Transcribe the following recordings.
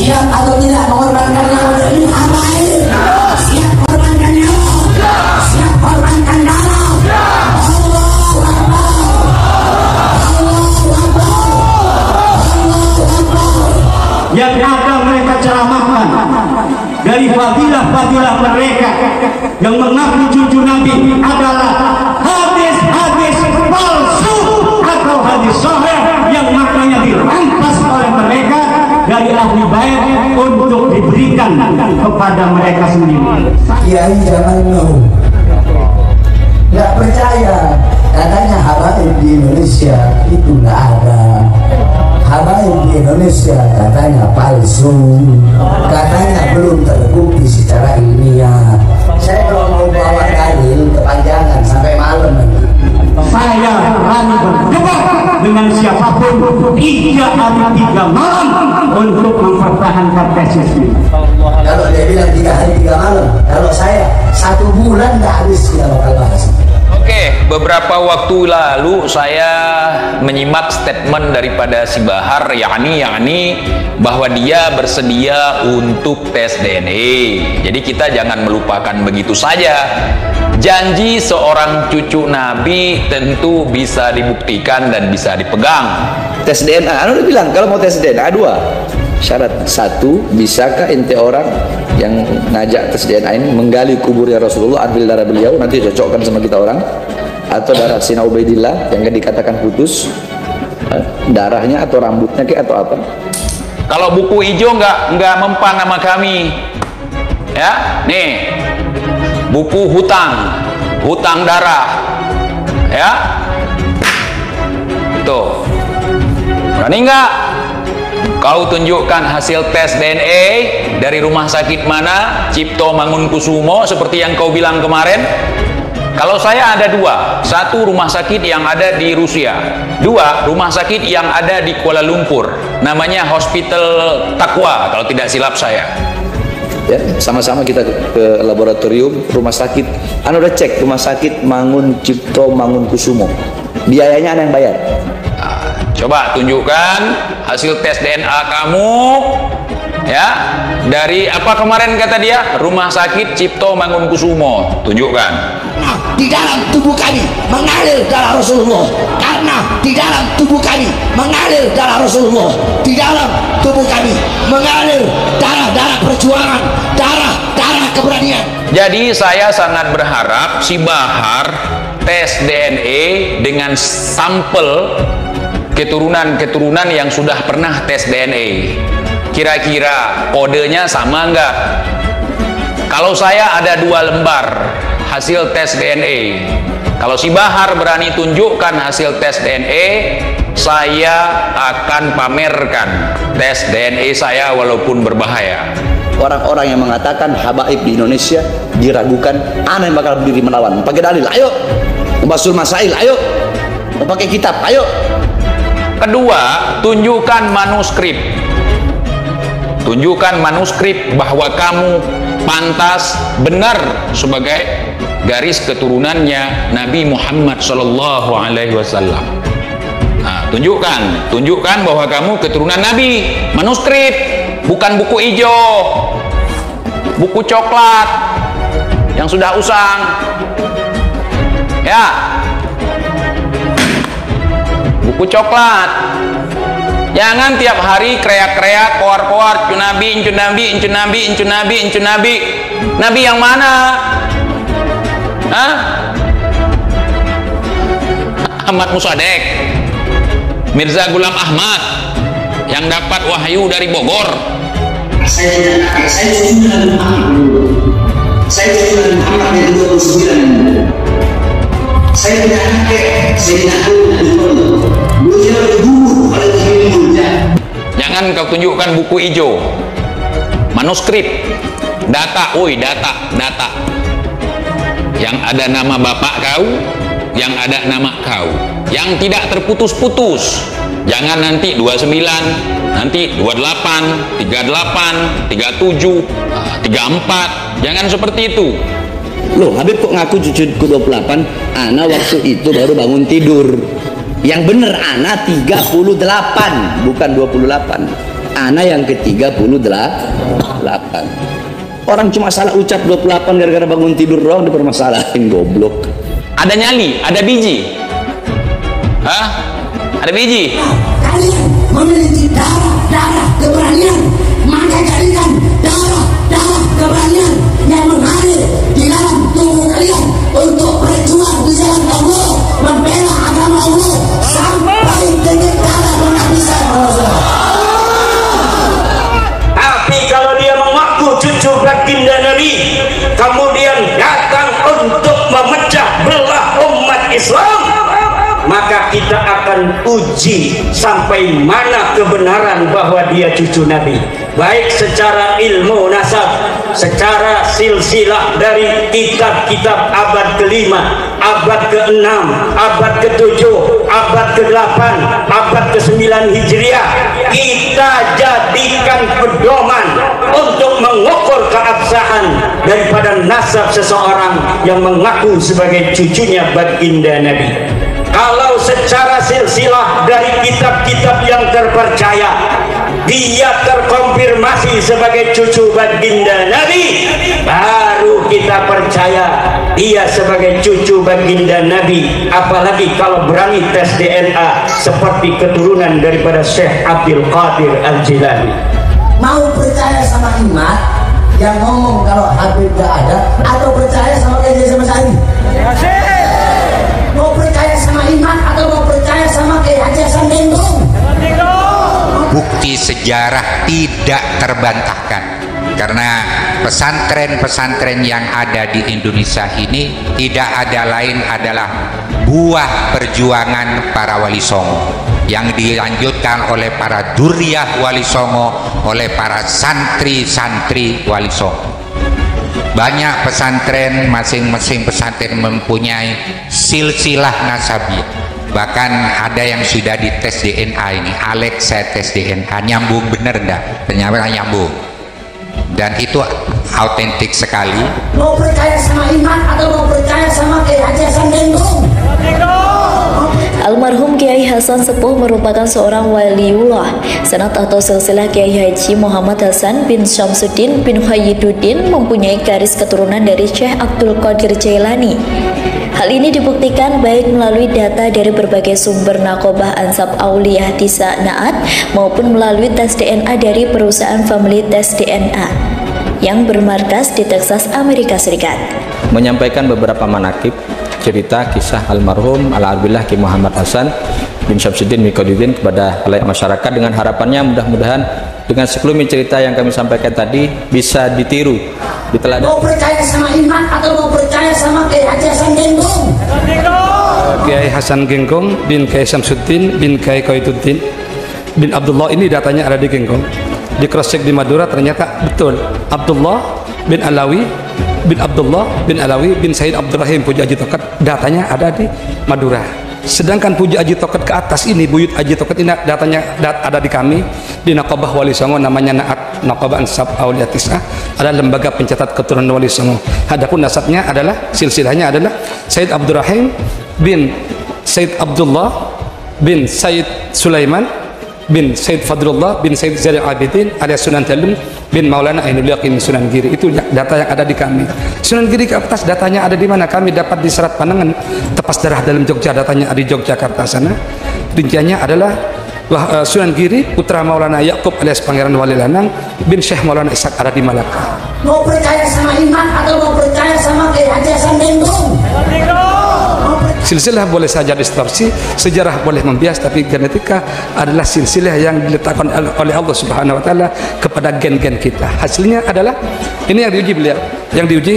siap atau tidak mengorbankan nyawa demi habaib? Siap korbankan nyawa, siap korbankan darah. Allahu Akbar, Allahu Akbar, Allahu Akbar. Yang akan mereka ceramahkan dari fadilah-fadilah mereka yang mengaku cucu Nabi adalah hadis-hadis palsu atau hadis sahih yang maknanya dirampas oleh mereka dari ahli bait untuk diberikan kepada mereka sendiri. Kiai zaman now nggak percaya, katanya habaib di Indonesia itu nggak ada. Habaib di Indonesia katanya palsu, katanya belum terbukti secara ilmiah. Saya kalau mau bawa dalil kepanjangan sampai malam nanti. Saya berani berdebat dengan siapapun 3 hari 3 malam untuk mempertahankan tesis ini. Kalau dia bilang 3 hari 3 malam, kalau saya 1 bulan nggak habis kita bakal bahas. Oke, beberapa waktu lalu saya menyimak statement daripada si Bahar, yakni bahwa dia bersedia untuk tes DNA. Jadi kita jangan melupakan begitu saja. Janji seorang cucu Nabi tentu bisa dibuktikan dan bisa dipegang. Tes DNA, udah bilang kalau mau tes DNA 2 syarat. 1, bisakah ente orang yang ngajak tes DNA ini menggali kuburnya Rasulullah, ambil darah beliau, nanti cocokkan sama kita orang, atau darah Sina Ubaidillah yang dikatakan putus, darahnya atau rambutnya kayak atau apa. Kalau buku hijau nggak mempan nama kami, ya nih buku hutang darah, ya tuh, berani nggak kau tunjukkan hasil tes DNA dari rumah sakit mana, Cipto Mangunkusumo seperti yang kau bilang kemarin? Kalau saya ada 2, 1 rumah sakit yang ada di Rusia, 2 rumah sakit yang ada di Kuala Lumpur, namanya Hospital Takwa kalau tidak silap saya. Ya, sama-sama kita ke laboratorium rumah sakit. Udah cek rumah sakit Mangun Cipto Mangunkusumo. Biayanya ada yang bayar. Coba tunjukkan hasil tes DNA kamu, ya, dari apa kemarin kata dia, rumah sakit Cipto Mangunkusumo. Tunjukkan. Nah, di dalam tubuh kami mengalir darah Rasulullah, karena di dalam tubuh kami mengalir darah Rasulullah, di dalam tubuh kami mengalir darah perjuangan, darah keberanian. Jadi saya sangat berharap si Bahar tes DNA dengan sampel keturunan yang sudah pernah tes DNA. Kira-kira kodenya sama enggak? Kalau saya ada 2 lembar hasil tes DNA, kalau si Bahar berani tunjukkan hasil tes DNA, saya akan pamerkan tes DNA saya walaupun berbahaya. Orang-orang yang mengatakan habaib di Indonesia diragukan, ana yang bakal berdiri melawan. Pakai dalil, ayo. Membasul masail, ayo. Mau pakai kitab, ayo. Kedua, tunjukkan manuskrip. Tunjukkan manuskrip bahwa kamu pantas benar sebagai garis keturunannya Nabi Muhammad SAW. Nah, tunjukkan bahwa kamu keturunan Nabi. Manuskrip, bukan buku hijau, buku coklat yang sudah usang. Ya, buku coklat. Jangan tiap hari kreak-kreak, koar-koar, Nabi. Nabi yang mana? Hah? Ahmad Musadek, Mirza Ghulam Ahmad yang dapat wahyu dari Bogor. Saya sudah Muhammad dari 29. Saya tidak pakai, saya tidak Jangan kau tunjukkan buku hijau, manuskrip, data, data yang ada nama bapak kau, yang ada nama kau, yang tidak terputus-putus. Jangan nanti 29, nanti 28, 38, 37, 34. Jangan seperti itu. Loh, Habib kok ngaku cucuku 28? Ana waktu itu baru bangun tidur. Yang bener Ana 38, bukan 28. Ana yang ke-38. Orang cuma salah ucap 28 gara-gara bangun tidur doang dipermasalahin, goblok. Ada nyali, ada biji. Hah? Ada biji. Kalian memiliki darah keberanian, maka jadikan darah keberanian yang mengalir di dalam tubuh kalian untuk berjuang di jalan Allah, membela agama Allah sampai titik darah penghabisan. Tapi kalau dia mengaku cucu baginda Nabi, kemudian datang untuk memecah belah umat Islam, maka kita akan uji sampai mana kebenaran bahwa dia cucu Nabi, baik secara ilmu nasab, secara silsilah dari kitab-kitab abad ke-5, abad ke-6, abad ke-7, abad ke-8, abad ke-9 Hijriah. Kita jadikan pedoman untuk mengukur keabsahan daripada nasab seseorang yang mengaku sebagai cucunya baginda Nabi. Kalau secara silsilah dari kitab-kitab yang terpercaya dia terkonfirmasi sebagai cucu baginda Nabi, baru kita percaya dia sebagai cucu baginda Nabi. Apalagi kalau berani tes DNA seperti keturunan daripada Syekh Abdul Qadir Al-Jilani. Mau percaya sama Imam yang ngomong kalau Habib gak ada, atau percaya sama Kiai Haji Masari? Mau percaya sama Imam atau mau percaya sama Kiai Haji Hasan Gendong? Bukti sejarah tidak terbantahkan, karena pesantren-pesantren yang ada di Indonesia ini tidak ada lain adalah buah perjuangan para Wali Songo yang dilanjutkan oleh para duriyah Wali Songo, oleh para santri-santri Wali Songo. Banyak pesantren, masing-masing pesantren mempunyai silsilah nasabiah. Bahkan ada yang sudah dites DNA ini. Alex saya tes DNA, nyambung bener enggak? Ternyata nyambung. Dan itu autentik sekali. Mau percaya sama Imam atau mau percaya sama Kiai Haji Hasan Gendong? Almarhum Kiai Hasan Sepuh merupakan seorang waliullah sanad atau silsilah Kiai Haji Muhammad Hasan bin Syamsuddin bin Khayyiduddin, mempunyai garis keturunan dari Syekh Abdul Qadir Jailani. Hal ini dibuktikan baik melalui data dari berbagai sumber Naqobah Ansab Auliyah Disa Naat maupun melalui tes DNA dari perusahaan Family Test DNA yang bermarkas di Texas, Amerika Serikat. Menyampaikan beberapa manakib cerita kisah almarhum Al-Arbillah Ki Muhammad Hasan bin Syamsuddin Miqdudin kepada halayak masyarakat, dengan harapannya mudah-mudahan dengan sekelumit cerita yang kami sampaikan tadi bisa ditiru, diteladani. Mau percaya sama Imam atau mau percaya sama Kiai Haji Hasan Gendong? Kiai Hasan Genggong bin Kiai Syamsuddin bin Kiai Koituddin bin Abdullah, ini datanya ada di Genggong. Di cross check di Madura ternyata betul, Abdullah bin Alawi bin Abdullah bin Alawi bin Said Abdurrahim Puji Haji Tokat, datanya ada di Madura. Sedangkan Puji Haji Tokat ke atas ini, Buyut Haji Tokat ini datanya ada di kami di Naqobah Wali Songo, namanya Naat, Naqobah Ansab Auliyah Tis'ah, adalah lembaga pencatat keturunan Wali Songo. Adapun nasabnya adalah, silsilahnya adalah Said Abdurrahim bin Said Abdullah bin Said Sulaiman bin Said Fadlullah bin Said Zainal Abidin alias Sunan Talun bin Maulana Ainul Yaqin Sunan Giri. Itu data yang ada di kami. Sunan Giri ke atas datanya ada di mana? Kami dapat di Serat Panangan, Tepas Darah dalam Jogja, datanya ada di Yogyakarta sana. Rinciannya adalah Sunan Giri putra Maulana Yakub alias Pangeran Wali Lanang bin Syekh Maulana Ishak ada di Malaka. Mau percaya sama Imam atau mau percaya sama Kiai Haji Hasan Gendong? Silsilah boleh saja distorsi, sejarah boleh membias, tapi genetika adalah silsilah yang diletakkan oleh Allah Subhanahu wa taala kepada gen-gen kita. Hasilnya adalah ini yang diuji beliau. Yang diuji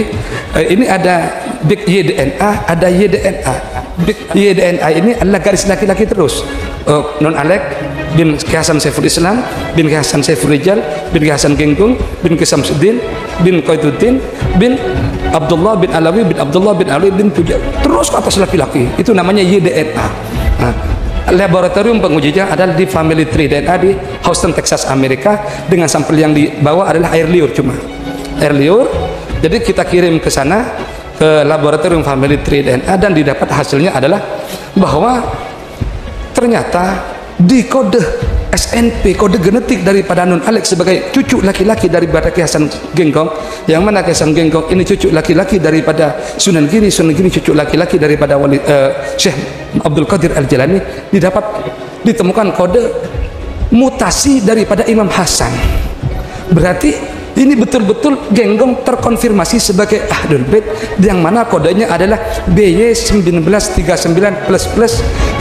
ini ada big YDNA, ada YDNA. Big YDNA ini adalah garis laki-laki terus. Non Alek bin Kiai Hasan Saiful Islam bin Kiai Hasan Saiful Rijal bin Kiai Hasan Genggong bin Kiai Syamsuddin bin Qaituddin bin Abdullah bin Alawi bin Abdullah bin Ali bin Puja, terus ke atas laki-laki, itu namanya YDNA. Nah, laboratorium pengujinya adalah di Family Tree DNA di Houston, Texas, Amerika, dengan sampel yang dibawa adalah air liur, cuma air liur. Jadi kita kirim ke sana ke laboratorium Family Tree DNA dan didapat hasilnya adalah bahwa ternyata di kode SNP kode genetik daripada Nun Alex sebagai cucu laki-laki daripada Kiai Hasan Genggong, yang mana Kiai Hasan Genggong ini cucu laki-laki daripada Sunan Giri cucu laki-laki daripada Syekh Abdul Qadir Al-Jilani, ditemukan kode mutasi daripada Imam Hasan. Berarti ini betul-betul Genggong terkonfirmasi sebagai Ahlul Bait, yang mana kodenya adalah BY1939++.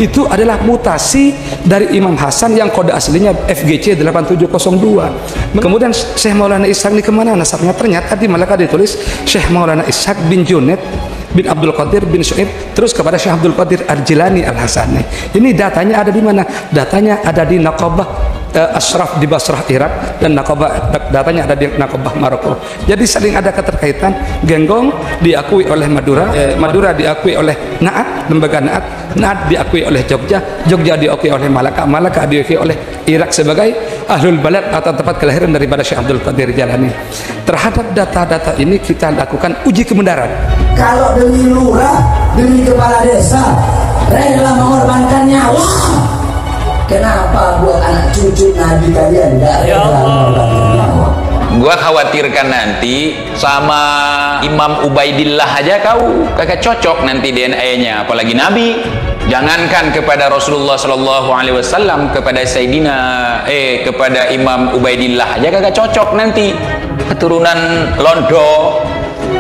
Itu adalah mutasi dari Imam Hasan yang kode aslinya FGC 8702. Kemudian Syekh Maulana Ishaq ini kemana nasabnya? Ternyata di Malaka ditulis Syekh Maulana Ishaq bin Junaid bin Abdul Qadir bin Syu'ib terus kepada Syekh Abdul Qadir Al-Jilani Al-Hasani. Ini datanya ada di mana? Datanya ada di Naqabah Ashraf di Basrah Irak, dan datanya ada di Naqabah Maroko. Jadi saling ada keterkaitan. Genggong diakui oleh Madura, Madura diakui oleh Naat, lembaga Naat diakui oleh Jogja diakui oleh Malaka diakui oleh Irak sebagai Ahlul Balad atau tempat kelahiran daripada Syekh Abdul Qadir Jalani. Terhadap data-data ini kita lakukan uji kebenaran. Kalau demi lurah, demi kepala desa rela mengorbankan nyawa, kenapa buat anak cucu Nabi kalian gak rela mengorbankan nyawa? Gua khawatirkan nanti sama Imam Ubaidillah aja kau kagak cocok nanti DNA-nya, apalagi Nabi. Jangankan kepada Rasulullah Shallallahu Alaihi Wasallam, kepada kepada Imam Ubaidillah aja kagak cocok nanti, keturunan Londo.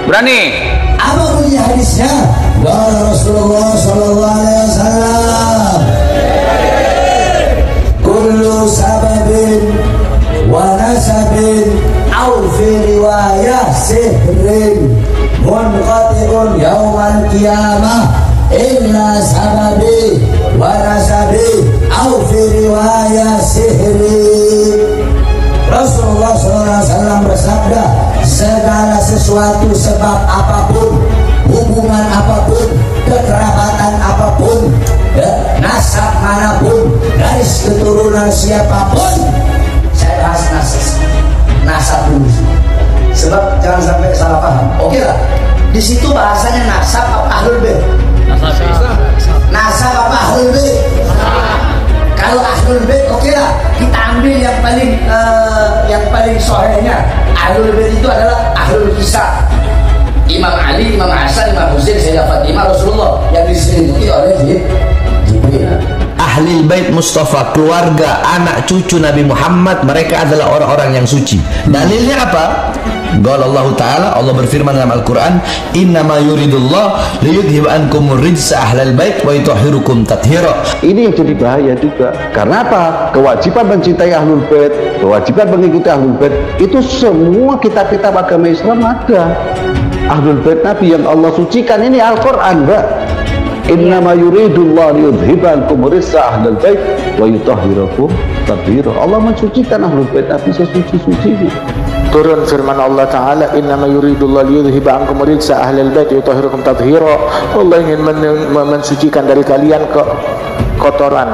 Berani? Apa bunyi hadisnya? Qala Rasulullah Shallallahu Alaihi Wasallam, kullu sababin wa nasabin aw fi riwayah sihrin munqati'un yaumal qiyamah illa sababi wa nasabi aw fi riwayah sihrin. Rasulullah SAW bersabda, segala sesuatu sebab apapun, hubungan apapun, kekerabatan apapun, nasab manapun, garis keturunan siapapun. Saya bahas nasab dulu, sebab jangan sampai salah paham. Oke lah, di situ bahasanya nasab apa Ahlul Bait? Nasab apa Ahlul Bait? Kalau Ahlul Bait oke lah, kita ambil yang paling sohenya. Ahlul Bait itu adalah Ahlul Kisah, Imam Ali, Imam Hasan, Imam Husain, Sayyidah Fatimah, Rasulullah yang diselimuti oleh Jibril. Ahlul Bait Mustafa, keluarga anak cucu Nabi Muhammad, mereka adalah orang-orang yang suci. Dalilnya apa? Qala Allah Ta'ala, Allah berfirman dalam Al-Quran, innama yuridullah liyudhib ankumur rijsa ahlal bait wa yutahhirukum tathira. Ini yang jadi bahaya juga. Karena apa? Kewajiban mencintai Ahlul Bait, kewajiban mengikuti Ahlul Bait, itu semua kitab-kitab agama Islam ada. Ahlul Bait Nabi yang Allah sucikan ini Al-Quran, Mbak. Innama yuridullah liyudhib ankumur rijsa ahlal bait wa yutahhirukum tathira. Allah mensucikan Ahlul Bait Nabi sesuci-sucinya. Turun firman Allah Ta'ala, innama yuridullah liyudhiba ankum rijsa ahlal bait yutahhirukum tathira. Allah ingin mensucikan dari kalian kotoran,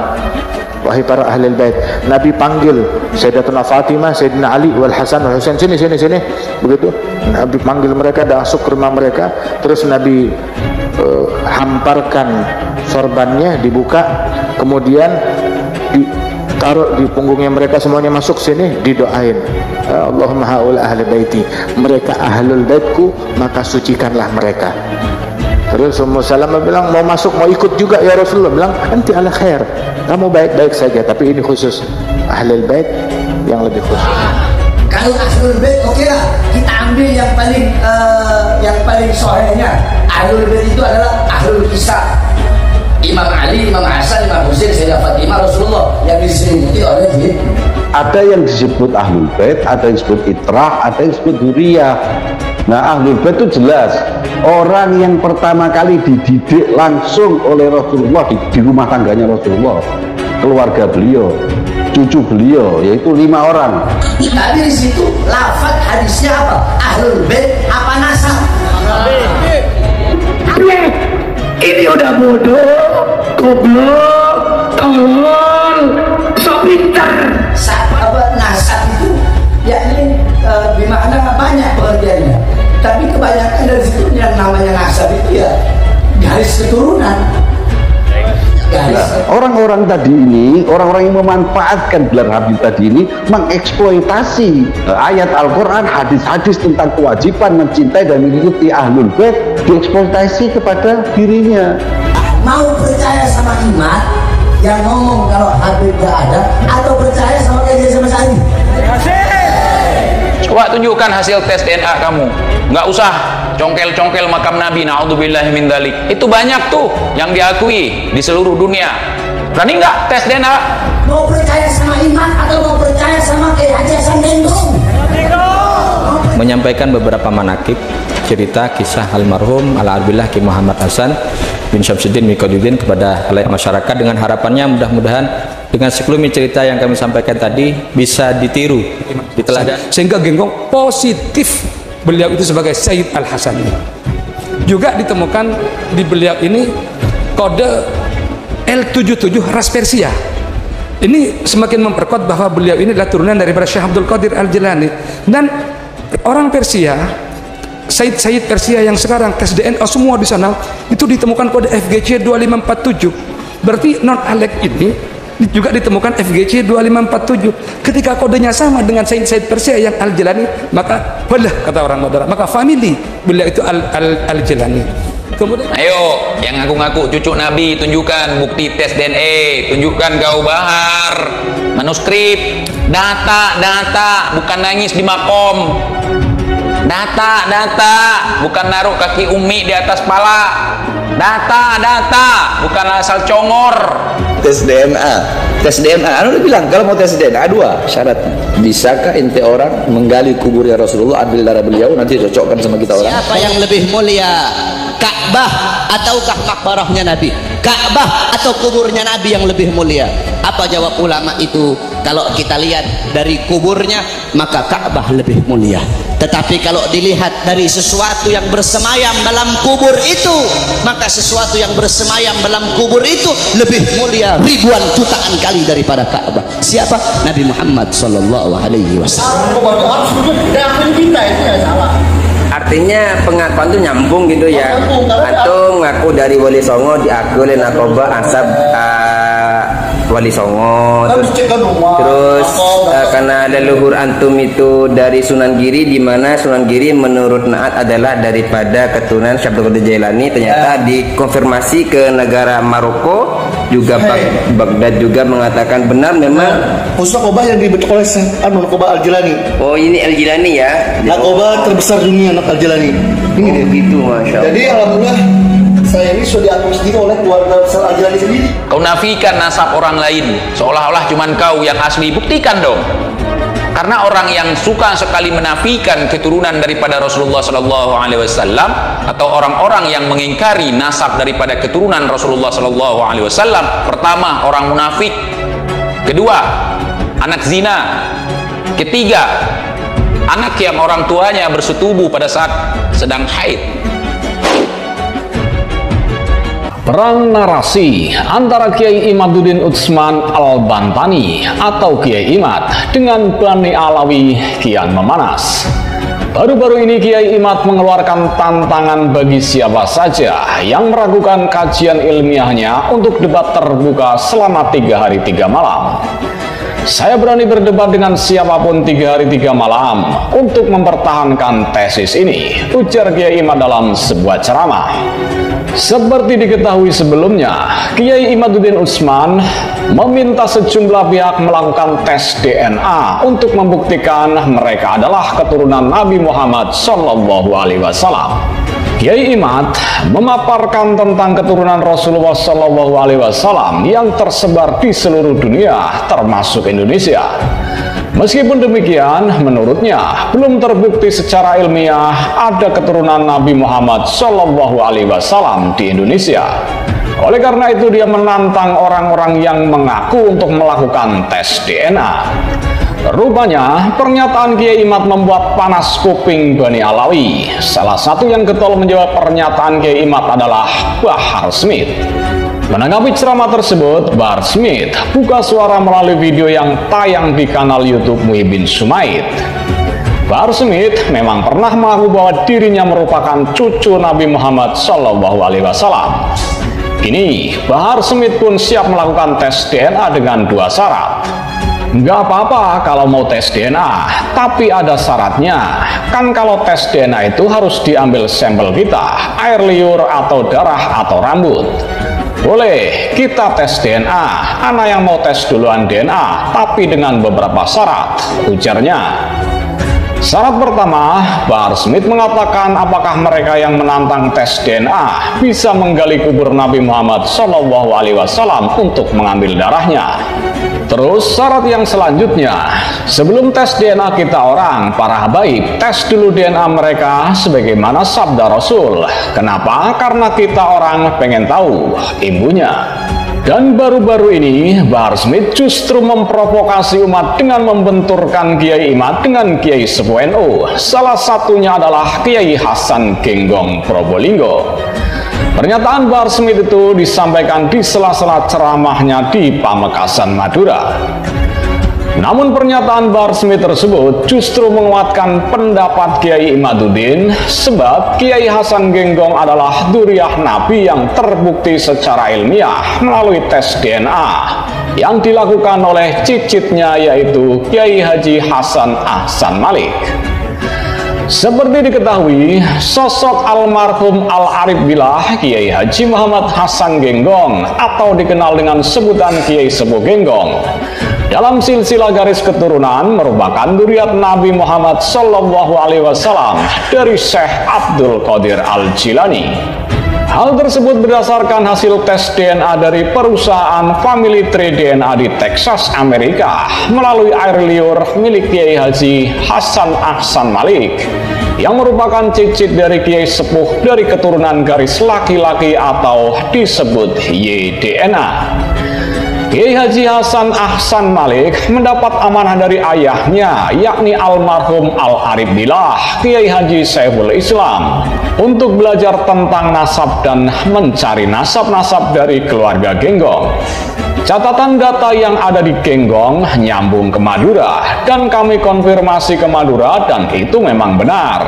wahai para ahlul bait. Nabi panggil Sayyidatuna Fatimah, Sayyidina Ali, wal Hasan, wal Husain, sini. Begitu Nabi panggil mereka, masuk ke rumah mereka. Terus Nabi hamparkan sorbannya, dibuka, kemudian taruh di punggungnya mereka, semuanya masuk sini, didoain, Allahumma haula ahli baiti, mereka ahlul baitku, maka sucikanlah mereka. Terus Ummu Salamah bilang, mau masuk, mau ikut juga ya Rasulullah. Bilang, anti ala khair, kamu baik-baik saja, tapi ini khusus ahlul bait yang lebih khusus. Kalau Ahlul Bait oke lah, kita ambil yang paling sohenya. Ahlul Bait itu adalah Ahlul Kisah, Imam Ali, Imam Hasan, Imam Husain, Sayyidah Fatimah, Rasulullah yang diselimuti oleh Jibril. Ada yang disebut Ahlul Bait, ada yang disebut Itrah, ada yang disebut Dzurriyyah. Nah, Ahlul Bait itu jelas orang yang pertama kali dididik langsung oleh Rasulullah di rumah tangganya Rasulullah, keluarga beliau, cucu beliau, yaitu 5 orang. Tapi di situ lafaz hadisnya apa? Ahlul Bait apa nasab? Ini udah bodoh, goblok, tolol, sok pintar. Nasab itu yakni bermakna banyak pengertiannya. Tapi kebanyakan dari situ yang namanya nasab itu ya garis keturunan. Garis orang-orang tadi ini, orang-orang yang memanfaatkan gelar Habib tadi ini mengeksploitasi ayat Al-Quran, hadis-hadis tentang kewajiban mencintai dan mengikuti Ahlul Bait, dieksploitasi kepada dirinya. Mau percaya sama Imad yang ngomong kalau Habib gak ada, atau percaya sama kayak sama Sari? Coba tunjukkan hasil tes DNA kamu. Nggak usah congkel-congkel makam Nabi, na'udzubillahi min dzalik. Itu banyak tuh yang diakui di seluruh dunia. Berani nggak tes DNA? Mau percaya sama Imam atau mau percaya sama Kiai Haji Hasan Gendong? Menyampaikan beberapa manakib cerita kisah almarhum Al-Arbillah Ki Muhammad Hasan bin Syamsuddin Miqdadin kepada halayak masyarakat dengan harapannya mudah-mudahan dengan sekelumit cerita yang kami sampaikan tadi bisa ditiru, diteladan, sehingga Genggong positif beliau itu sebagai Sayyid Al-Hasani. Juga ditemukan di beliau ini kode L77 ras Persia. Ini semakin memperkuat bahwa beliau ini adalah turunan daripada Syekh Abdul Qadir Al-Jilani. Dan orang Persia, Sayyid Persia yang sekarang tes DNA semua di sana itu ditemukan kode FGC 2547. Berarti non Alek ini juga ditemukan FGC 2547. Ketika kodenya sama dengan Sayyid Persia yang Al-Jilani, maka belah kata orang Madura, maka family beliau itu Al-Jilani. Kemudian ayo yang ngaku-ngaku cucu Nabi, tunjukkan bukti tes DNA, tunjukkan kau Bahar, manuskrip, data, bukan nangis di makom. Data, bukan naruh kaki Umi di atas pala. Data, bukan asal congor. Tes DNA, anu udah bilang kalau mau tes DNA dua syarat. Bisakah ente orang menggali kuburnya Rasulullah, ambil darah beliau, nanti cocokkan sama kita orang? Siapa yang lebih mulia, Ka'bah ataukah makbarahnya Nabi? Ka'bah atau kuburnya Nabi yang lebih mulia? Apa jawab ulama itu? Kalau kita lihat dari kuburnya, maka Ka'bah lebih mulia. Tetapi kalau dilihat dari sesuatu yang bersemayam dalam kubur itu, maka sesuatu yang bersemayam dalam kubur itu lebih mulia ribuan jutaan kali daripada Ka'bah. Siapa? Nabi Muhammad sallallahu alaihi wasallam. Artinya pengakuan itu nyambung gitu ya. Antum ngaku dari Wali Songo, diakui oleh Nakoba Ansab Wali Songo, terus karena ada luhur antum itu dari Sunan Giri, di mana Sunan Giri menurut Naat adalah daripada keturunan Syekh Abdul Qadir Jailani. Ternyata dikonfirmasi ke negara Maroko, juga Baghdad juga mengatakan benar memang Nakobah yang dibentuk oleh Nakobah Al-Jilani. Oh, ini Al-Jilani ya. Nakobah terbesar dunia, Al-Jilani. Ini gitu, Masya Allah. Jadi alhamdulillah saya ini sudah diakui sendiri oleh keluarga besar Al-Jilani sendiri. Kau nafikan nasab orang lain seolah-olah cuman kau yang asli. Buktikan dong. Karena orang yang suka sekali menafikan keturunan daripada Rasulullah Sallallahu Alaihi Wasallam, atau orang-orang yang mengingkari nasab daripada keturunan Rasulullah Sallallahu Alaihi Wasallam, pertama orang munafik, kedua anak zina, ketiga anak yang orang tuanya bersetubuh pada saat sedang haid. Perang narasi antara Kiai Imaduddin Utsman Al-Bantani atau Kiai Imad dengan Bani Alawi kian memanas. Baru-baru ini Kiai Imad mengeluarkan tantangan bagi siapa saja yang meragukan kajian ilmiahnya untuk debat terbuka selama 3 hari 3 malam. Saya berani berdebat dengan siapapun 3 hari 3 malam untuk mempertahankan tesis ini, ujar Kiai Imad dalam sebuah ceramah. Seperti diketahui sebelumnya, Kiai Imaduddin Utsman meminta sejumlah pihak melakukan tes DNA untuk membuktikan mereka adalah keturunan Nabi Muhammad Sallallahu Alaihi Wasallam. Kiai Imad memaparkan tentang keturunan Rasulullah Sallallahu Alaihi Wasallam yang tersebar di seluruh dunia, termasuk Indonesia. Meskipun demikian, menurutnya belum terbukti secara ilmiah ada keturunan Nabi Muhammad Sallallahu Alaihi Wasallam di Indonesia. Oleh karena itu dia menantang orang-orang yang mengaku untuk melakukan tes DNA. Rupanya pernyataan Kiai Imad membuat panas kuping Bani Alawi. Salah satu yang getol menjawab pernyataan Kiai Imad adalah Bahar Smith. Menanggapi ceramah tersebut, Bahar Smith buka suara melalui video yang tayang di kanal YouTube Muhyiddin Sumaid. Bahar Smith memang pernah mengaku bahwa dirinya merupakan cucu Nabi Muhammad Sallallahu Alaihi Wasallam. Kini, Bahar Smith pun siap melakukan tes DNA dengan 2 syarat. Nggak apa-apa kalau mau tes DNA, tapi ada syaratnya. Kan kalau tes DNA itu harus diambil sampel kita, air liur atau darah atau rambut. Boleh, kita tes DNA. Ana yang mau tes duluan DNA, tapi dengan beberapa syarat, ujarnya. Syarat pertama, Bahar Smith mengatakan apakah mereka yang menantang tes DNA bisa menggali kubur Nabi Muhammad SAW untuk mengambil darahnya. Terus syarat yang selanjutnya, sebelum tes DNA kita orang, para habaib, tes dulu DNA mereka sebagaimana sabda Rasul. Kenapa? Karena kita orang pengen tahu ibunya. Dan baru-baru ini, Bahar Smith justru memprovokasi umat dengan membenturkan Kiai Imad dengan Kiai Sepuh NU. Salah satunya adalah Kiai Hasan Genggong Probolinggo. Pernyataan Bahar Smith itu disampaikan di sela-sela ceramahnya di Pamekasan, Madura. Namun pernyataan Bahar Smith tersebut justru menguatkan pendapat Kiai Imaduddin, sebab Kiai Hasan Genggong adalah dzurriyyah Nabi yang terbukti secara ilmiah melalui tes DNA yang dilakukan oleh cicitnya, yaitu Kiai Haji Hasan Ahsan Malik. Seperti diketahui, sosok almarhum Al-Arif Billah Kiai Haji Muhammad Hasan Genggong atau dikenal dengan sebutan Kiai Sepuh Genggong dalam silsilah garis keturunan merupakan dzurriyyah Nabi Muhammad SAW dari Syekh Abdul Qadir Al-Jilani. Hal tersebut berdasarkan hasil tes DNA dari perusahaan Family Tree DNA di Texas, Amerika melalui air liur milik Kiai Haji Hasan Ahsan Malik yang merupakan cicit dari Kiai Sepuh dari keturunan garis laki-laki atau disebut YDNA. Kiai Haji Hasan Ahsan Malik mendapat amanah dari ayahnya, yakni almarhum Al-Arif Billah Kiai Haji Saiful Islam, untuk belajar tentang nasab dan mencari nasab-nasab dari keluarga Genggong. Catatan data yang ada di Genggong nyambung ke Madura, dan kami konfirmasi ke Madura, dan itu memang benar.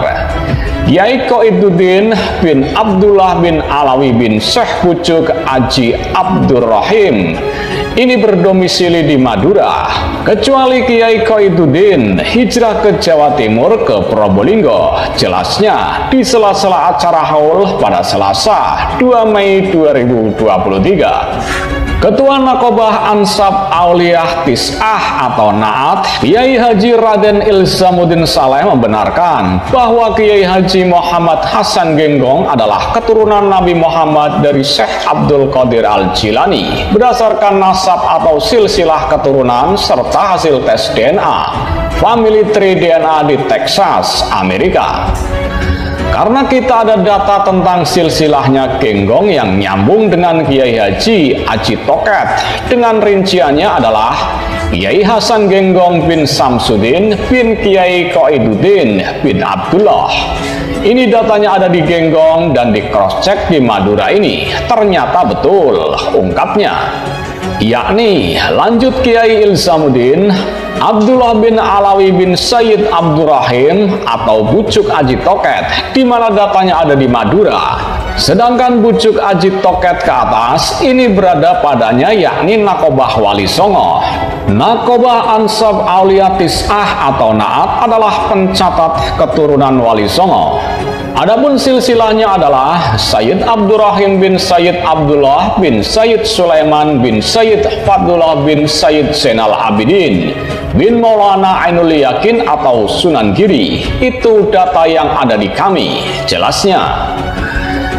Kiai Koiduddin bin Abdullah bin Alawi bin Syekh Pucuk Aji Abdurrahim ini berdomisili di Madura, kecuali Kiai Koiduddin hijrah ke Jawa Timur ke Probolinggo. Jelasnya di sela-sela acara haul pada Selasa 2 Mei 2023. Ketua Nakobah Ansab Auliyah Tis'ah atau Naat, Kiai Haji Raden Ilzamuddin Saleh membenarkan bahwa Kiai Haji Muhammad Hasan Genggong adalah keturunan Nabi Muhammad dari Syekh Abdul Qadir Al-Jilani berdasarkan nasab atau silsilah keturunan serta hasil tes DNA Family Tree DNA di Texas, Amerika. Karena kita ada data tentang silsilahnya Genggong yang nyambung dengan Kiai Haji Aji Toket, dengan rinciannya adalah Kiai Hasan Genggong bin Samsudin bin Kiai Koiduddin bin Abdullah. Ini datanya ada di Genggong dan di cross check di Madura ini. Ternyata betul ungkapnya, yakni lanjut Kiai Ilzamuddin Abdullah bin Alawi bin Sayyid Abdurrahim atau Bucuk Aji Toket, di mana datanya ada di Madura. Sedangkan Bucuk Aji Toket ke atas ini berada padanya, yakni Nakobah Wali Songo. Nakobah Ansab Aulia Tis'ah atau Naat adalah pencatat keturunan Wali Songo. Adapun silsilahnya adalah Sayyid Abdurrahim bin Sayyid Abdullah bin Sayyid Sulaiman bin Sayyid Fadullah bin Sayyid Zainal Abidin bin Maulana Ainul Yakin atau Sunan Giri. Itu data yang ada di kami, jelasnya.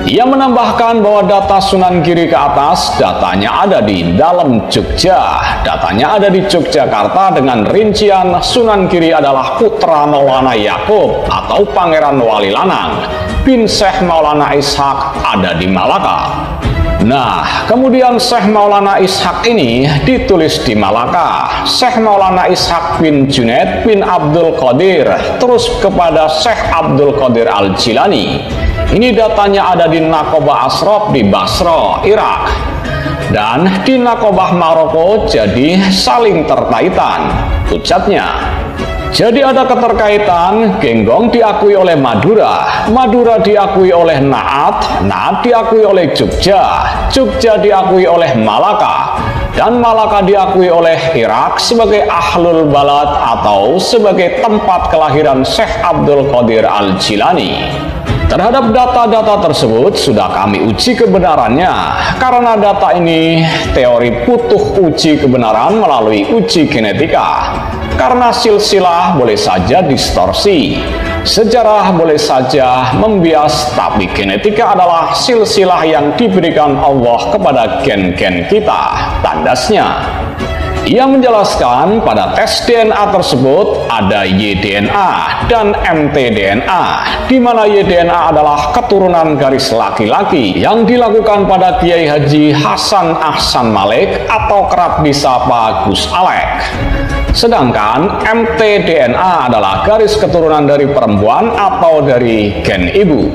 Ia menambahkan bahwa data Sunan Giri ke atas datanya ada di dalam Jogja. Datanya ada di Yogyakarta dengan rincian Sunan Giri adalah putra Maulana Yakub atau Pangeran Wali Lanang bin Syekh Maulana Ishak ada di Malaka. Nah, kemudian Syekh Maulana Ishak ini ditulis di Malaka. Syekh Maulana Ishak bin Junaid bin Abdul Qadir terus kepada Syekh Abdul Qadir Al-Jilani. Ini datanya ada di Nakobah Asraf di Basra, Irak. Dan di Nakobah Maroko, jadi saling terkaitan. Ucapnya, Jadi ada keterkaitan, Genggong diakui oleh Madura, Madura diakui oleh Naat, Naat diakui oleh Jogja, Jogja diakui oleh Malaka, dan Malaka diakui oleh Irak sebagai Ahlul Balad atau sebagai tempat kelahiran Syekh Abdul Qadir Al-Jilani. Terhadap data-data tersebut sudah kami uji kebenarannya, karena data ini teori butuh uji kebenaran melalui uji genetika. Karena silsilah boleh saja distorsi, sejarah boleh saja membias, tapi genetika adalah silsilah yang diberikan Allah kepada gen-gen kita. Tandasnya, ia menjelaskan pada tes DNA tersebut ada Y-DNA dan MT-DNA, di mana Y-DNA adalah keturunan garis laki-laki yang dilakukan pada Kiai Haji Hasan Ahsan Malik atau kerap disapa Gus Alek. Sedangkan MT-DNA adalah garis keturunan dari perempuan atau dari gen ibu.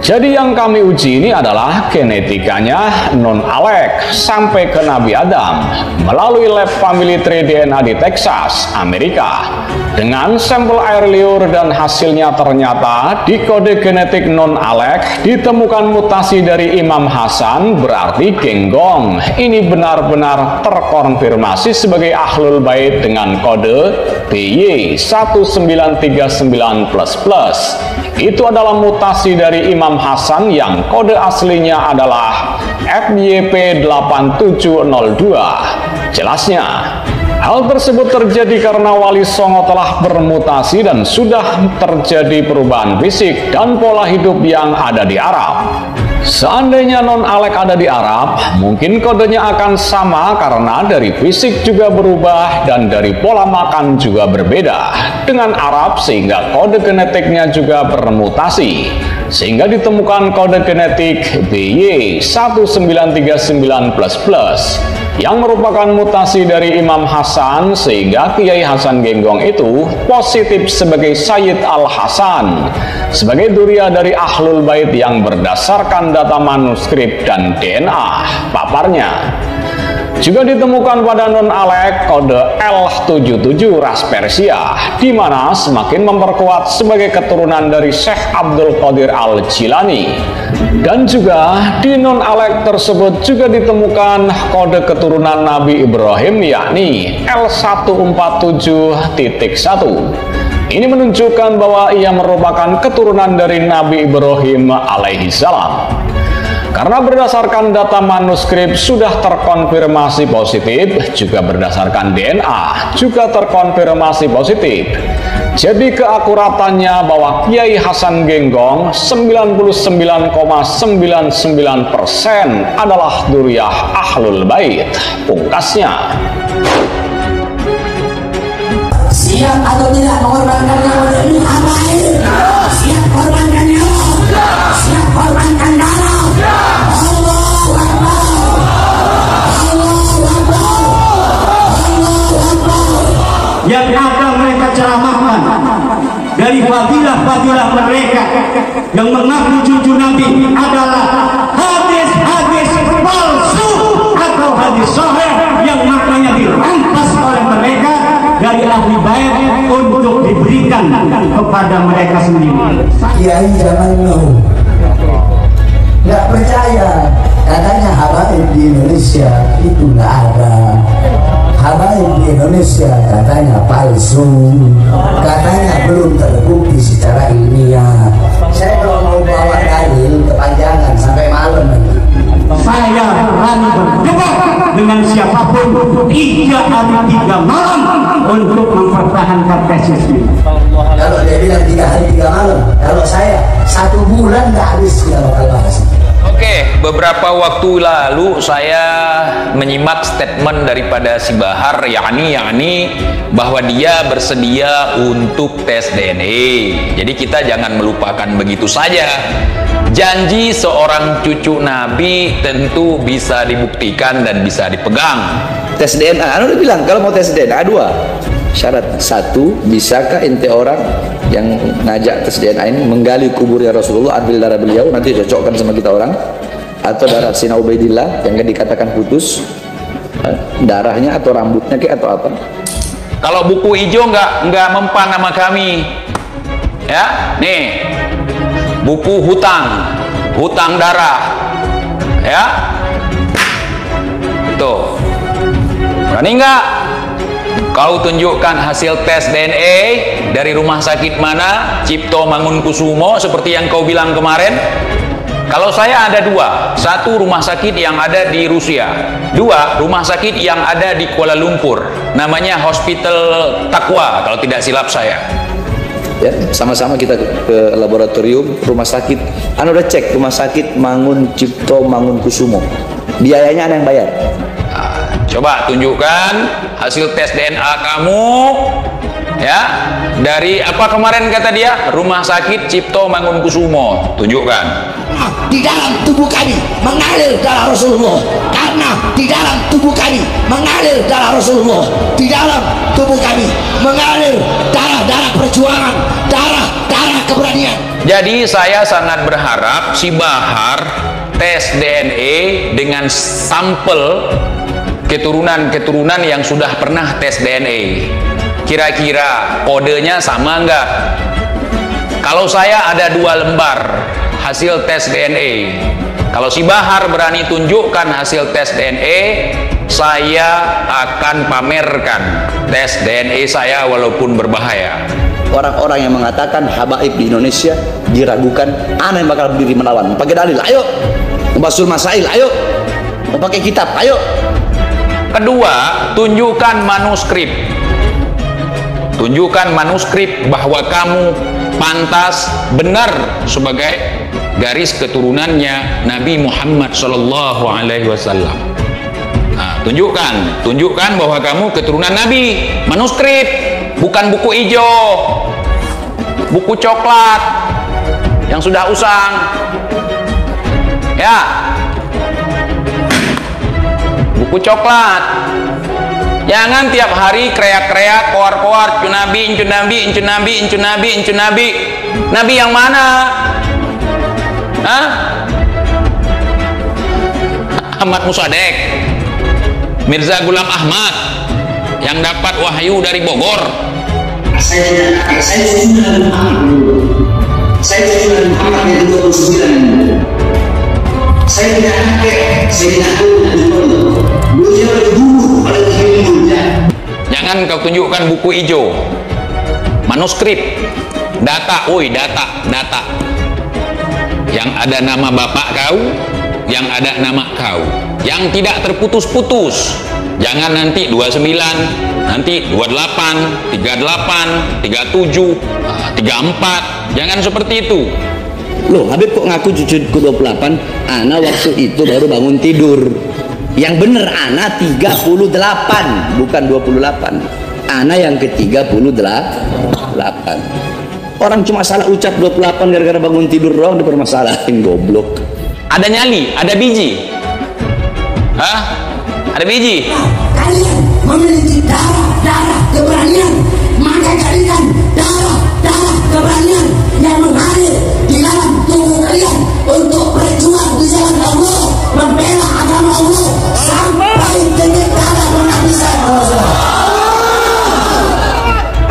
Jadi yang kami uji ini adalah genetikanya non Alek sampai ke Nabi Adam melalui lab Family Tree DNA di Texas, Amerika. Dengan sampel air liur dan hasilnya ternyata di kode genetik non Alek ditemukan mutasi dari Imam Hasan, berarti Genggong ini benar-benar terkonfirmasi sebagai Ahlul Bait dengan kode BY1939++. Itu adalah mutasi dari Imam Hasan yang kode aslinya adalah FYP8702. Jelasnya, hal tersebut terjadi karena Wali Songo telah bermutasi dan sudah terjadi perubahan fisik dan pola hidup yang ada di Arab. Seandainya non Alek ada di Arab, mungkin kodenya akan sama karena dari fisik juga berubah dan dari pola makan juga berbeda dengan Arab, sehingga kode genetiknya juga bermutasi, sehingga ditemukan kode genetik BY1939++ yang merupakan mutasi dari Imam Hasan, sehingga Kiai Hasan Genggong itu positif sebagai Sayyid Al-Hasan, sebagai duriya dari Ahlul Bait yang berdasarkan data manuskrip dan DNA paparnya. Juga ditemukan pada non Alek kode L77 ras Persia, di mana semakin memperkuat sebagai keturunan dari Syekh Abdul Qadir Al-Jilani. Dan juga di non Alek tersebut juga ditemukan kode keturunan Nabi Ibrahim, yakni L147.1. Ini menunjukkan bahwa ia merupakan keturunan dari Nabi Ibrahim alaihi salam. Karena berdasarkan data manuskrip sudah terkonfirmasi positif, juga berdasarkan DNA juga terkonfirmasi positif. Jadi keakuratannya bahwa Kiai Hasan Genggong 99,99% adalah duriyah Ahlul Bait. Pungkasnya, siap atau tidak mengorbankan nyawa demi amanah? Siap korbankan nyawa, siap korbankan darah. Allahu Akbar, Allahu Akbar, Allahu Akbar. Yang akan mereka ceramahkan dari fadilah-fadilah mereka yang mengaku cucu Nabi adalah hadis-hadis palsu atau hadis sahih yang maknanya dirampas oleh mereka dari ahli bait untuk diberikan kepada mereka sendiri. Kiai zaman now nggak percaya, katanya habaib di Indonesia itu nggak ada. Habaib di Indonesia katanya palsu, katanya belum terbukti secara ilmiah. Saya kalau mau bawa dalil kepanjangan sampai malam nanti. Saya berani berdebat dengan siapapun 3 hari 3 malam untuk mempertahankan tesis ini. Kalau dia bilang 3 hari 3 malam, kalau saya 1 bulan nggak habis dia bakal bahas. Oke, beberapa waktu lalu saya menyimak statement daripada si Bahar, yakni bahwa dia bersedia untuk tes DNA. Jadi kita jangan melupakan begitu saja. Janji seorang cucu Nabi tentu bisa dibuktikan dan bisa dipegang. Tes DNA, anu udah bilang kalau mau tes DNA 2 syarat. 1, bisakah ente orang yang ngajak tes DNA ini menggali kuburnya Rasulullah, ambil darah beliau, nanti cocokkan sama kita orang, atau darah Sina Ubaidillah yang dikatakan putus, darahnya atau rambutnya kayak atau apa. Kalau buku hijau nggak mempan nama kami. Ya, nih buku hutang darah. Ya, tuh. Berani nggak? Kau tunjukkan hasil tes DNA dari rumah sakit mana, Cipto Mangunkusumo, seperti yang kau bilang kemarin. Kalau saya ada dua, satu rumah sakit yang ada di Rusia, dua rumah sakit yang ada di Kuala Lumpur, namanya Hospital Takwa kalau tidak silap saya. Ya, sama-sama kita ke laboratorium rumah sakit. Anu udah cek rumah sakit Mangun Cipto Mangunkusumo. Biayanya ada yang bayar. Coba tunjukkan hasil tes DNA kamu, ya, dari apa kemarin kata dia, rumah sakit Cipto Mangunkusumo. Tunjukkan. Di dalam tubuh kami mengalir darah Rasulullah, karena di dalam tubuh kami mengalir darah Rasulullah, di dalam tubuh kami mengalir darah-darah perjuangan, darah-darah keberanian. Jadi saya sangat berharap si Bahar tes DNA dengan sampel keturunan-keturunan yang sudah pernah tes DNA. Kira-kira kodenya sama enggak? Kalau saya ada 2 lembar hasil tes DNA, kalau si Bahar berani tunjukkan hasil tes DNA, saya akan pamerkan tes DNA saya walaupun berbahaya. Orang-orang yang mengatakan habaib di Indonesia diragukan, ana yang bakal berdiri melawan. Pakai dalil, ayo. Membasul masail, ayo. Mau pakai kitab, ayo. Kedua, tunjukkan manuskrip. Tunjukkan manuskrip bahwa kamu pantas benar sebagai garis keturunannya Nabi Muhammad SAW. Nah, tunjukkan bahwa kamu keturunan Nabi. Manuskrip, bukan buku hijau, buku coklat yang sudah usang. Ya, buku coklat. Jangan tiap hari kreak-kreak, koar-koar, Nabi. Nabi yang mana? Hah? Ahmad Musadek, Mirza Ghulam Ahmad yang dapat wahyu dari Bogor. Saya sudah Muhammad yang 29. Saya tidak pakai, saya tidak beliau dibunuh oleh ibunya. Jangan kau tunjukkan buku hijau, manuskrip, data, data yang ada nama bapak kau, yang ada nama kau, yang tidak terputus-putus. Jangan nanti 29, nanti 28, 38, 37, 34. Jangan seperti itu. Loh, Habib kok ngaku cucuku 28? Ana waktu itu baru bangun tidur. Yang bener Ana 38, bukan 28. Ana yang ke-38. Orang cuma salah ucap 28 gara-gara bangun tidur doang dipermasalahin, goblok. Ada nyali, ada biji. Hah? Ada biji. Kalian memiliki darah keberanian, maka jadikan darah keberanian yang mengalir di dalam tubuh kalian untuk berjuang di jalan Allah, membela agama Allah sampai titik darah penghabisan.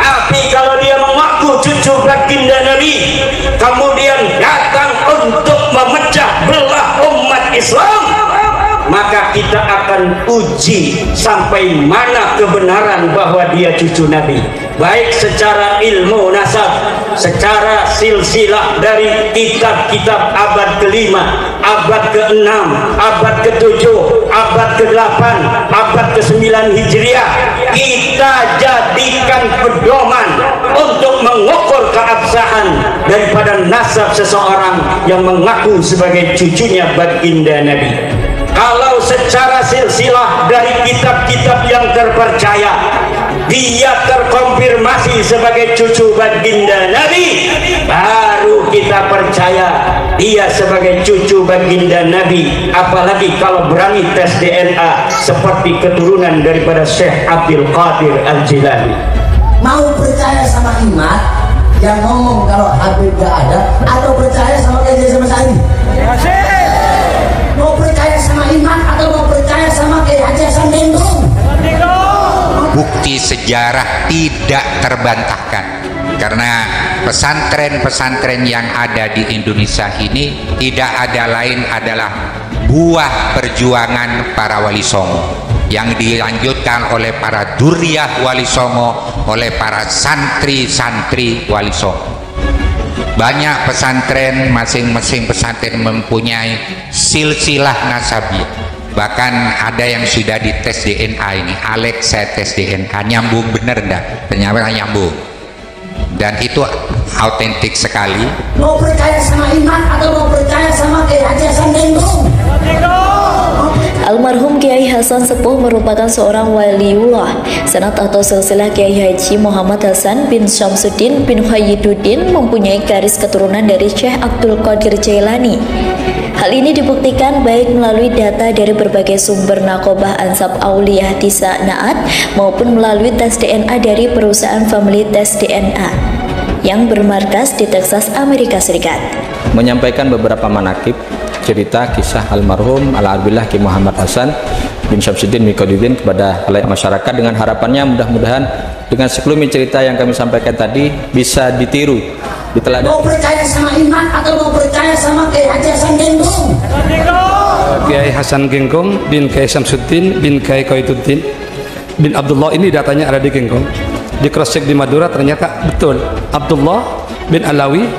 Tapi kalau dia mengaku cucu baginda Nabi, kemudian datang untuk memecah belah umat Islam, maka kita akan uji sampai mana kebenaran bahwa dia cucu Nabi, baik secara ilmu nasab, secara silsilah dari kitab-kitab abad ke-5, abad ke-6, abad ke-7, abad ke-8, abad ke-9 Hijriah. Kita jadikan pedoman untuk mengukur keabsahan daripada nasab seseorang yang mengaku sebagai cucunya baginda Nabi. Kalau secara silsilah dari kitab-kitab yang terpercaya dia terkonfirmasi sebagai cucu baginda Nabi, baru kita percaya dia sebagai cucu baginda Nabi. Apalagi kalau berani tes DNA seperti keturunan daripada Syekh Abdul Qadir Al-Jilani. Mau percaya sama Imam yang ngomong kalau Habib gak ada, atau percaya sama Kiai sama Sa'id? Mau percaya sama Imam atau mau percaya sama Kiai Haji Hasan Gendong? Mau bukti sejarah tidak terbantahkan, karena pesantren-pesantren yang ada di Indonesia ini tidak ada lain adalah buah perjuangan para wali songo yang dilanjutkan oleh para duriyah wali songo, oleh para santri-santri wali songo. Banyak pesantren, masing-masing pesantren mempunyai silsilah nasabiyah. Bahkan ada yang sudah dites DNA ini. Alex, saya tes DNA, nyambung bener enggak? Ternyata nyambung. Dan itu autentik sekali. Mau percaya sama iman atau mau percaya sama Kiai Haji Hasan Genggong? Almarhum Kiai Hasan Sepuh merupakan seorang waliullah, sanad atau silsilah Kiai Haji Muhammad Hasan bin Syamsuddin bin Khayyiduddin mempunyai garis keturunan dari Syekh Abdul Qadir Jailani. Hal ini dibuktikan baik melalui data dari berbagai sumber Naqobah Ansab Auliyah Tisa Naat maupun melalui tes DNA dari perusahaan Family Test DNA yang bermarkas di Texas, Amerika Serikat. Menyampaikan beberapa manakib cerita kisah almarhum Al-Arbillah Ki Muhammad Hasan bin Syamsuddin Miqdadin kepada halayak masyarakat dengan harapannya mudah-mudahan dengan sekelumit cerita yang kami sampaikan tadi bisa ditiru, diteladani. Mau percaya sama iman atau mau percaya sama Kiai Haji Hasan Genggong? Kiai Hasan Genggong bin Kiai Syamsuddin bin Kiai Koituddin bin Abdullah, ini datanya ada di Genggong. Di cross check di Madura ternyata betul. Abdullah bin Alawi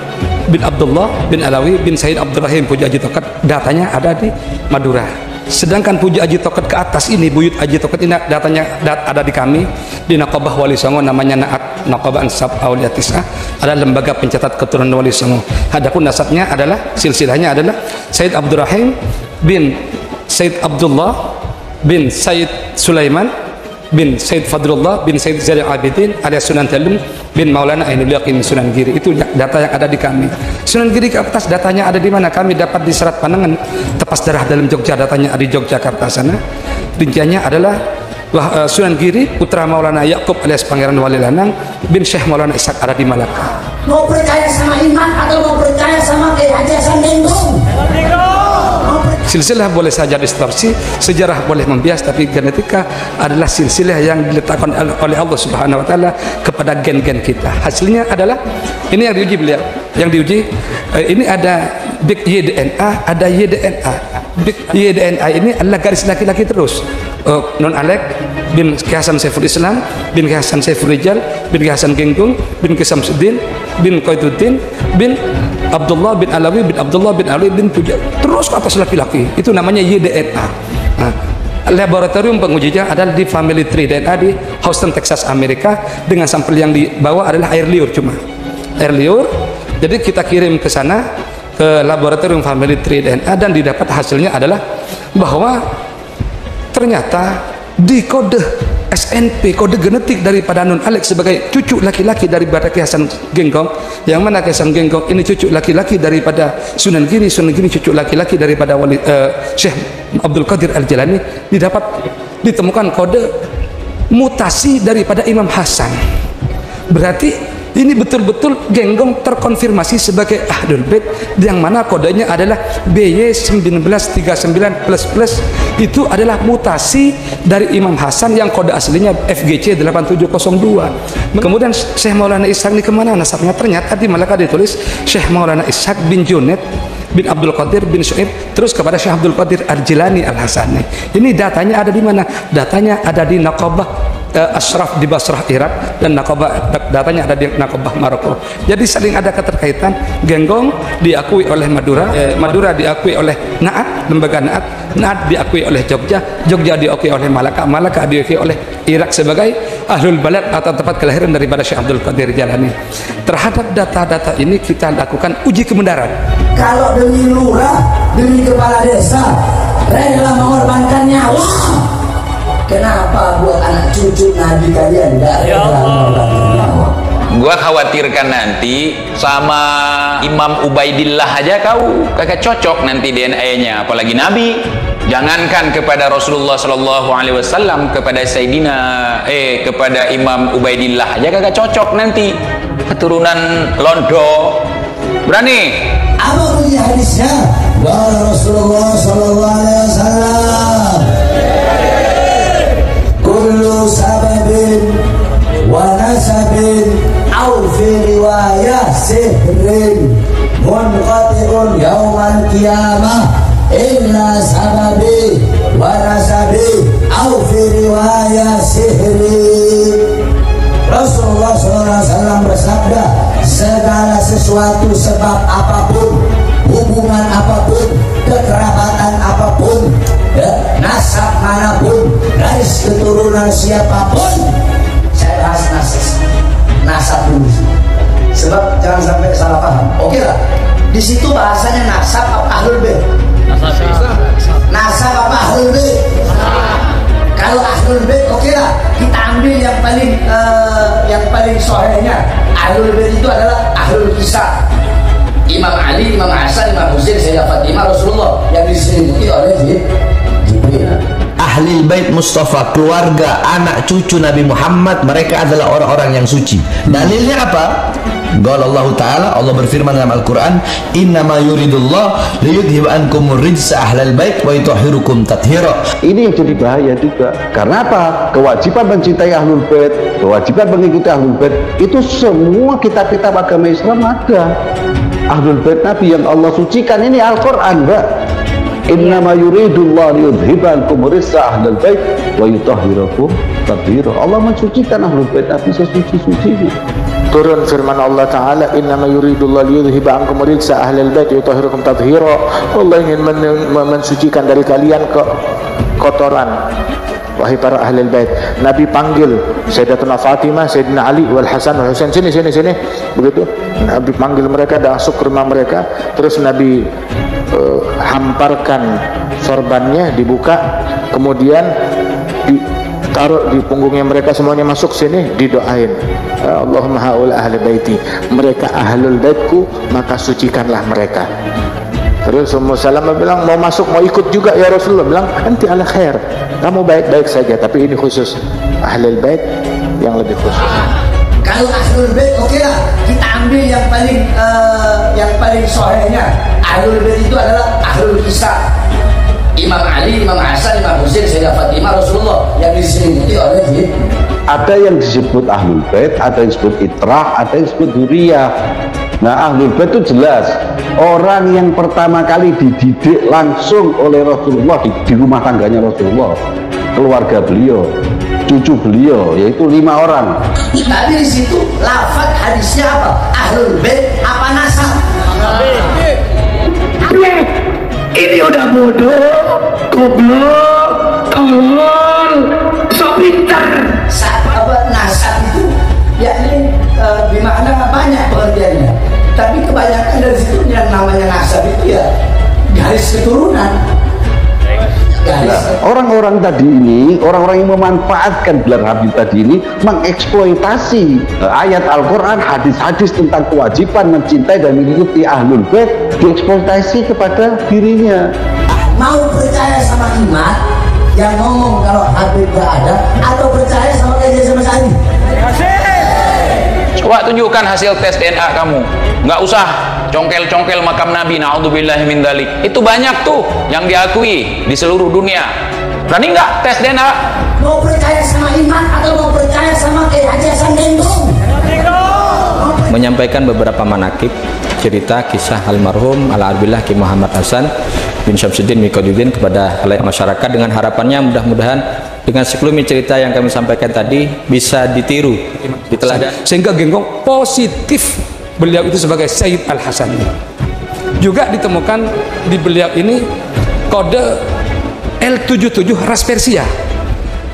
bin Abdullah bin Alawi bin Said Abdurrahim Puji Haji Tokat, datanya ada di Madura. Sedangkan Puji Haji Tokat ke atas ini, Buyut Haji Tokat ini datanya ada di kami di Naqobah Wali Songo, namanya Naat, Naqobah Ansab Auliyah Tis'ah, adalah lembaga pencatat keturunan Wali Songo. Adapun nasabnya adalah, silsilahnya adalah Said Abdurrahim bin Said Abdullah bin Said Sulaiman bin Said Fadlullah bin Said Zainal Abidin alias Sunan Talun bin Maulana Ainul Yaqin Sunan Giri. Itu data yang ada di kami. Sunan Giri ke atas datanya ada di mana? Kami dapat di Serat Panangan, Tepas Darah dalam Jogja, datanya ada di Yogyakarta sana. Rinciannya adalah Sunan Giri putra Maulana Yakub alias Pangeran Wali Lanang bin Syekh Maulana Ishak ada di Malaka. Mau percaya sama iman atau mau percaya sama Kiai Haji Hasan Genggong? Silsilah boleh saja distorsi, sejarah boleh membias, tapi genetika adalah silsilah yang diletakkan oleh Allah Subhanahu wa taala kepada gen-gen kita. Hasilnya adalah ini yang diuji beliau. Yang diuji ini ada big YDNA, ada YDNA. Big YDNA ini adalah garis laki-laki terus. Non Alek bin Kiai Hasan Saiful Islam bin Kiai Hasan Saiful Rijal bin Kiai Hasan Genggong bin Kiai Syamsuddin bin Qaituddin bin Abdullah bin Alawi bin Abdullah bin Ali bin Puja, terus ke atas laki-laki, itu namanya YDNA. Nah, laboratorium pengujinya adalah di Family Tree DNA di Houston, Texas, Amerika, dengan sampel yang dibawa adalah air liur, cuma air liur. Jadi kita kirim ke sana ke laboratorium Family Tree DNA dan didapat hasilnya adalah bahwa ternyata di kode SNP, kode genetik daripada Nun Alex sebagai cucu laki-laki daripada Kiai Hasan Genggong, yang mana Kiai Hasan Genggong ini cucu laki-laki daripada Sunan Giri, Sunan Giri cucu laki-laki daripada Syekh Abdul Qadir Al-Jilani, ditemukan kode mutasi daripada Imam Hasan. Berarti ini betul-betul Genggong terkonfirmasi sebagai Ahlul Bait, yang mana kodenya adalah BY1939++, itu adalah mutasi dari Imam Hasan yang kode aslinya FGC 8702. Kemudian Syekh Maulana Ishaq ini kemana nasabnya? Ternyata di Malaka ditulis Syekh Maulana Ishaq bin Junaid bin Abdul Qadir bin Syu'ib terus kepada Syekh Abdul Qadir Al-Jilani Al-Hasani. Ini datanya ada di mana? Datanya ada di Naqobah Ashraf di Basrah, Irak, dan Naqobah datanya ada di Naqobah Maroko. Jadi saling ada keterkaitan. Genggong diakui oleh Madura, Madura diakui oleh Naat, lembaga Naat, Naat diakui oleh Jogja, Jogja diakui oleh Malaka, Malaka diakui oleh Irak sebagai Ahlul Balad atau tempat kelahiran daripada Syekh Abdul Qadir Jalani. Terhadap data-data ini kita lakukan uji kebenaran. Kalau demi lurah, demi kepala desa, rela mengorbankan nyawa, kenapa buat anak cucu Nabi kalian gak rela mengorbankan nyawa? Gua khawatirkan nanti sama Imam Ubaidillah aja kau kagak cocok nanti DNA-nya, apalagi Nabi. Jangankan kepada Rasulullah Shallallahu Alaihi Wasallam, kepada Sayyidina kepada Imam Ubaidillah aja kagak cocok nanti, keturunan Londo. Berani? Apa bunyi hadisnya? Wala Rasulullah Shallallahu Alaihi Wasallam kullu sababin au fi riwayah sihrin munqati'un yaumal qiyamah illa sababi wa nasabi au fi riwayah sihrin. Rasulullah SAW bersabda, segala sesuatu sebab apapun, hubungan apapun, kekerabatan apapun, nasab manapun, garis keturunan siapapun. Saya bahas nasab dulu, sebab jangan sampai salah paham. Oke lah, di situ bahasanya nasab apa ahlul bait? Nasab apa ahlul bait? Kalau ahlul bait oke lah, kita ambil yang paling sohenya. Ahlul bait itu adalah ahlul kisah. Imam Ali, Imam Hasan, Imam Husain, Sayyidah Fatimah, Rasulullah yang diselimuti oleh Jibril. Ahlul Bait Mustafa, keluarga, anak cucu Nabi Muhammad, mereka adalah orang-orang yang suci. Dalilnya apa? Qala Allah Ta'ala, Allah berfirman dalam Al-Quran, innama yuridullah liyudhib ankumur rijsa ahlal bait wa yutahhirukum tathira. Ini yang jadi bahaya juga. Karena apa? Kewajiban mencintai ahlul bait, kewajiban mengikuti ahlul bait, itu semua kitab-kitab agama Islam ada. Ahlul bait Nabi yang Allah sucikan ini Al-Quran, Mbak. Innama yuridullah liyudhib ankumur rijsa ahlal bait wa yutahhirukum tathira. Allah mensucikan ahlul bait Nabi sesuci-sucinya. Turun firman Allah Ta'ala, innama yuridullah liyudhiba ankum rijsa ahlal bait wa yutahhirukum tathira. Allah ingin mensucikan dari kalian kotoran, wahai para ahlul bait. Nabi panggil Sayyidatuna Fatimah, Sayyidina Ali, wal Hasan, wal Husain, sini. Begitu Nabi panggil mereka, masuk ke rumah mereka. Terus Nabi hamparkan sorbannya, dibuka, kemudian taruh di punggungnya mereka, semuanya masuk sini, didoain, Allahumma haula ahli baiti, mereka ahlul baitku, maka sucikanlah mereka. Terus Ummu Salamah bilang, mau masuk, mau ikut juga ya Rasulullah. Bilang, anti ala khair, kamu baik-baik saja, tapi ini khusus ahlul bait yang lebih khusus. Kalau ahlul bait oke lah, kita ambil yang paling sohenya. Ahlul bait itu adalah ahlul kisah. Imam Ali, Imam Hasan, Imam Husain, Sayyidah Fatimah, Rasulullah yang diselimuti oleh Jibril. Ada yang disebut ahlul bait, ada yang disebut itrah, ada yang disebut dzurriyyah. Nah, ahlul bait itu jelas orang yang pertama kali dididik langsung oleh Rasulullah di rumah tangganya Rasulullah, keluarga beliau, cucu beliau, yaitu 5 orang. Tapi di situ lafaz hadisnya apa? Ahlul bait apa nasab? Ini udah bodoh, goblok, tolol, so pintar. Sahabat nasab itu yakni bermakna banyak pengertiannya. Tapi kebanyakan dari situ yang namanya nasab itu ya garis keturunan. Orang-orang tadi ini, orang-orang yang memanfaatkan gelar Habib tadi ini mengeksploitasi ayat Al-Quran, hadis-hadis tentang kewajiban mencintai dan mengikuti ahlul bait, dieksploitasi kepada dirinya. Mau percaya sama iman yang ngomong kalau Habib gak ada, atau percaya sama kajian sama Sari? Coba tunjukkan hasil tes DNA kamu. Nggak usah congkel-congkel makam Nabi, na'udzubillahi min dzalik. Itu banyak tuh yang diakui di seluruh dunia. Berani nggak tes DNA? Mau percaya sama iman atau mau percaya sama Haji Hasan Gendong? Menyampaikan beberapa manakib cerita kisah almarhum Al-Arbillah Ki Muhammad Hasan bin Syamsuddin Miqdadin kepada halayak masyarakat, dengan harapannya mudah-mudahan dengan sekelumit cerita yang kami sampaikan tadi bisa ditiru, diteladan, sehingga Genggong positif beliau itu sebagai Sayyid Al-Hasan. Juga ditemukan di beliau ini kode L77 ras Persia.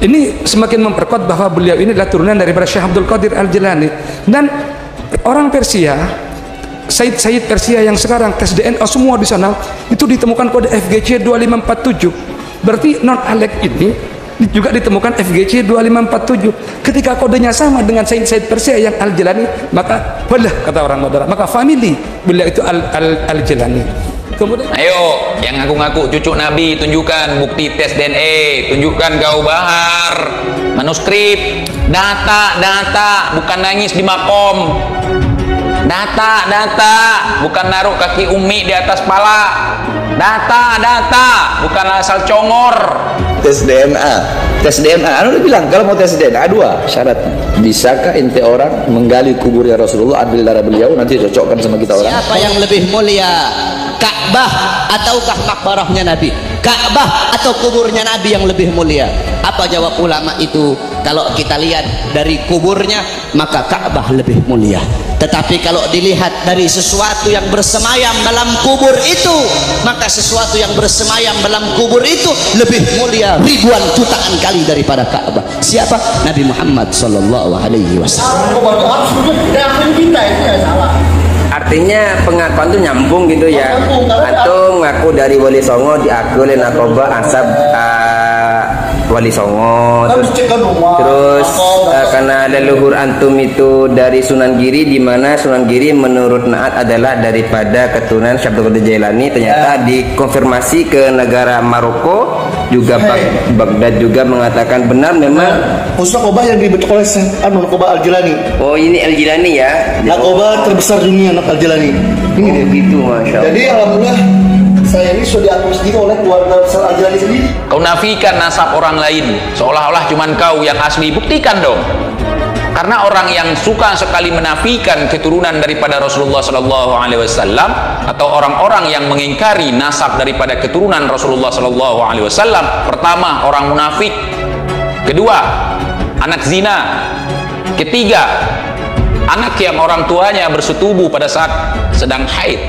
Ini semakin memperkuat bahwa beliau ini adalah turunan daripada Syekh Abdul Qadir Al-Jilani. Dan orang Persia, Sayyid Persia yang sekarang tes DNA semua di sana, itu ditemukan kode FGC 2547. Berarti non Alek ini juga ditemukan FGC 2547. Ketika kodenya sama dengan Sayyid Persia yang Al-Jilani, maka boleh, kata orang moderat, maka family beliau itu Al-Jilani. Kemudian, ayo yang ngaku-ngaku cucu Nabi, tunjukkan bukti tes DNA, tunjukkan kau Bahar, manuskrip, data, bukan nangis di makom. Data, bukan naruh kaki Umi di atas pala. Data, bukan asal congor. Tes DNA. Anu udah bilang kalau mau tes DNA dua syarat. Bisakah ente orang menggali kuburnya Rasulullah, ambil darah beliau, nanti cocokkan sama kita orang? Siapa yang lebih mulia, Ka'bah ataukah makbarahnya Nabi? Ka'bah atau kuburnya Nabi yang lebih mulia? Apa jawab ulama itu? Kalau kita lihat dari kuburnya, maka Ka'bah lebih mulia. Tetapi kalau dilihat dari sesuatu yang bersemayam dalam kubur itu, maka sesuatu yang bersemayam dalam kubur itu lebih mulia ribuan jutaan kali daripada Ka'bah. Siapa? Nabi Muhammad sallallahu alaihi wasallam. Artinya pengakuan itu nyambung gitu ya. Antum ngaku dari Wali Songo, diakui oleh Nakoba Ansab Wali Songo, terus karena leluhur antum itu dari Sunan Giri, di mana Sunan Giri menurut Naat adalah daripada keturunan Syekh Abdul Qadir Jailani. Ternyata dikonfirmasi ke negara Maroko juga, Baghdad juga mengatakan benar memang Nakoba yang dibentuk oleh Nakoba Al-Jilani. Oh, ini Al-Jilani ya. Nakoba terbesar dunia, Al-Jilani. Ini gitu, Masya Allah. Jadi alhamdulillah saya ini sudah diakui sendiri oleh keluarga besar Al-Jilani sendiri. Kau nafikan nasab orang lain seolah-olah cuman kau yang asli. Buktikan dong. Karena orang yang suka sekali menafikan keturunan daripada Rasulullah Sallallahu Alaihi Wasallam, atau orang-orang yang mengingkari nasab daripada keturunan Rasulullah Sallallahu Alaihi Wasallam, pertama orang munafik, kedua anak zina, ketiga anak yang orang tuanya bersetubuh pada saat sedang haid,